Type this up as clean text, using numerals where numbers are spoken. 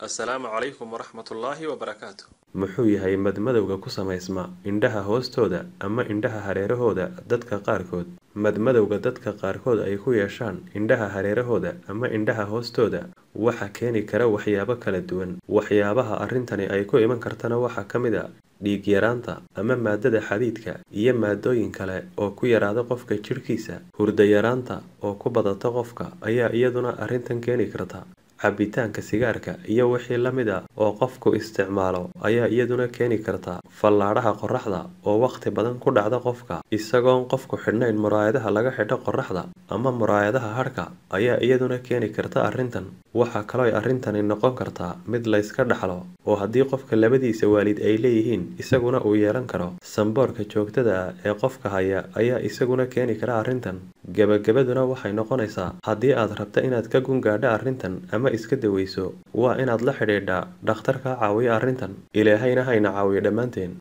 السلام عليكم ورحمة الله وبركاته. muxuu yahay madmadowga ku samaysma indhaha hoostooda ama indhaha hareerahooda dadka qaarkood madmadowga dadka qaarkood ay ku yeeshaan indhaha hareerahooda ama indhaha hoostooda waxa keeni kara waxyaabo kala duwan waxyaabaha arrintani ay ku iman kartana waxa ka mid ah dhiig yaraanta ama maadada xadiidka iyo maadooyin kale oo ku yaraada qofka jirkiisa hurdo yaraanta oo ku badata qofka ayaa iyaduna arrintan keeni karta cabitaanka sigaarka iyo wixii la mid ah oo qofku isticmaalo ayaa iyaduna keeni karta fallaadhaha qorraxda oo waqti badan ku dhacda qofka isagoon qofku xidhnayn muraayadaha laga xidho qorraxda ama muraayadaha hadhka ayaa iyaduna keeni karta arrintan waxa kaloo arrintani noqon kartaa mid la iska dhaxlo oo haddii qofka labadiisa waalid ay leeyihiin isaguna uu yeelan karo samboorka joogtada ah ee qofka haya ayaa isaguna keeni kara arrintan gabagabaduna waxay noqonaysaa haddii aad rabto inaad ka gungaadho arrintan ama iska daweyso waa inaad la xidhiidhaa dhakhtarka caawiya arrintan ilaahayna hayna caawiyo dhammaanteen